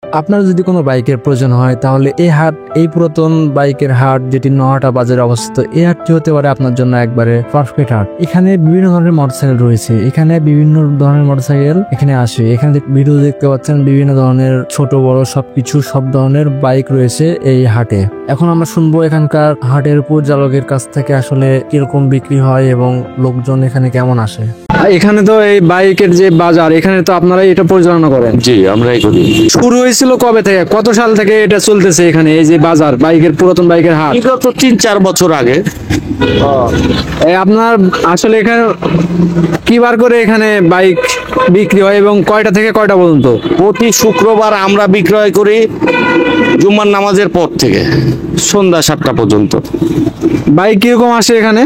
আপনার যদি কোনো বাইকের প্রয়োজন হয় তাহলে এই পুরাতন বাইকের হাট যেটি নহাটা বাজারে অবস্থিত, এই হাটটি হতে পারে আপনার জন্য একবারে পারফেক্ট হাট। এখানে বিভিন্ন ধরনের মোটরসাইকেল রয়েছে, এখানে বিভিন্ন ধরনের মোটরসাইকেল এখানে আসে। এখানে ভিডিও দেখতে পাচ্ছেন বিভিন্ন ধরনের ছোট বড় সব ধরনের বাইক রয়েছে এই হাটে। এখন আমরা শুনবো এখানকার হাটের পরিচালকের কাছ থেকে আসলে কিরকম বিক্রি হয় এবং লোকজন এখানে কেমন আসে। এখানে তো এই বাইকের যে বাজার, এখানে তো আপনারা এটা পরিচালনা করেন? জি, আমরাই করি। শুরু হয়েছিল কবে থেকে, কত সাল থেকে এটা চলতেছে এখানে এই যে বাজার, বাইকের পুরাতন বাইকের হাট? বিগত 3-4 বছর আগে। আপনার আসলে এখানে কি বার করে এখানে বাইক বিক্রি হয় এবং কয়টা থেকে কয়টা পর্যন্ত? প্রতি শুক্রবার আমরা বিক্রয় করি জুম্মার নামাজের পর থেকে সন্ধ্যা 7টা পর্যন্ত। বাইক কিরকম আসে এখানে?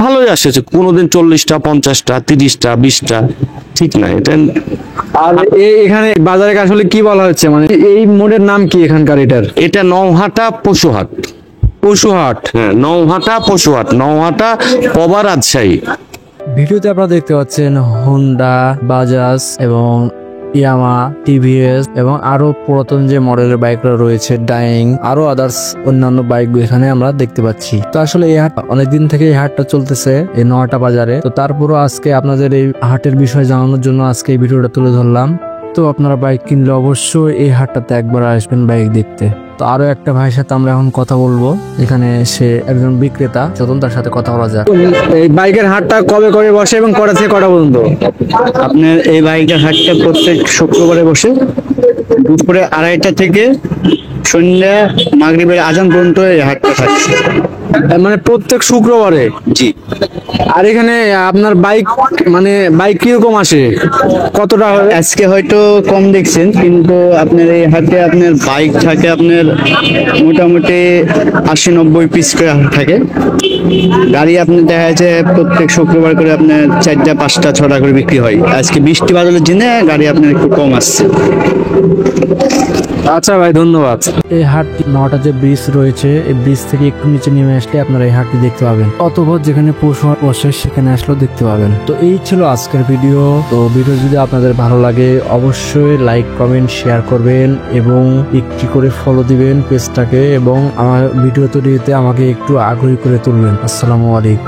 ভালোই আসেছে, কোনোদিন 40টা, 50টা, 30টা, 20টা, ঠিক না এটা। আর এখানে বাজারে আসলে কি বলা হচ্ছে, মানে এই মোড়ের নাম কি এখানকার? এটা নওহাটা পশুহাট। পশুহাট? হ্যাঁ, নওহাটা পশুহাট, নওহাটা পবা রাজশাহী। ভিডিওতে আপনারা দেখতে পাচ্ছেন হোন্ডা, বাজাজ এবং ইয়ামা, টিভিএস এবং আরো পুরাতন যে মডেলের বাইকরা রয়েছে, ডাইং, আরো আদার্স অন্যান্য বাইক এখানে আমরা দেখতে পাচ্ছি। তো আসলে এই হাট অনেকদিন থেকে এই হাটটা চলতেছে এই নহাটা বাজারে। তো তারপরও আজকে আপনাদের এই হাটের বিষয়ে জানানোর জন্য আজকে এই ভিডিওটা তুলে ধরলাম। তো আপনারা বাইক কিনলে অবশ্যই এই হাটটাতে একবার আসবেন বাইক দেখতে। তো আরো একটা ভাইয়ের সাথে আমরা এখন কথা বলবো, এখানে সে একজন বিক্রেতা, চলুন তার সাথে কথা বলা যাক। এই বাইকের হাটটা কবে কবে বসে এবং কটা থেকে কটা পর্যন্ত? আপনার এই বাইকের হাটটা প্রত্যেক শুক্রবারে বসে দুপুরে 2:30টা থেকে সন্ধ্যা মাগরিবের আজান পর্যন্ত এই হাটটা থাকছে। মানে প্রত্যেক শুক্রবারে? জি। আর এখানে আপনার বাইক কিরকম আসে, কতটা? আজকে হয়তো কম দেখছেন, কিন্তু আপনার এই হাটে আপনার বাইক থাকে আপনার মোটামুটি 80-90 পিস করে থাকে। গাড়ি আপনার দেখা যাচ্ছে প্রত্যেক শুক্রবার করে আপনার 4টা, 5টা, 6টা করে বিক্রি হয়। আজকে বৃষ্টি বাদলের জন্য গাড়ি আপনার একটু কম আসছে। আচ্ছা ভাই, ধন্যবাদ। এই হাটটি নটা যে ব্রিজ রয়েছে, এই ব্রিজ থেকে একটু নিচে নেমে আসলে আপনারা এই হাটটি দেখতে পাবেন, অথবা যেখানে পশু হাট বসে সেখানে আসলেও দেখতে পাবেন। তো এই ছিল আজকের ভিডিও। তো ভিডিও যদি আপনাদের ভালো লাগে অবশ্যই লাইক, কমেন্ট, শেয়ার করবেন এবং একটি করে ফলো দিবেন পেজটাকে, এবং আমার ভিডিও তৈরিতে আমাকে একটু আগ্রহী করে তুলবেন। আসসালামু আলাইকুম।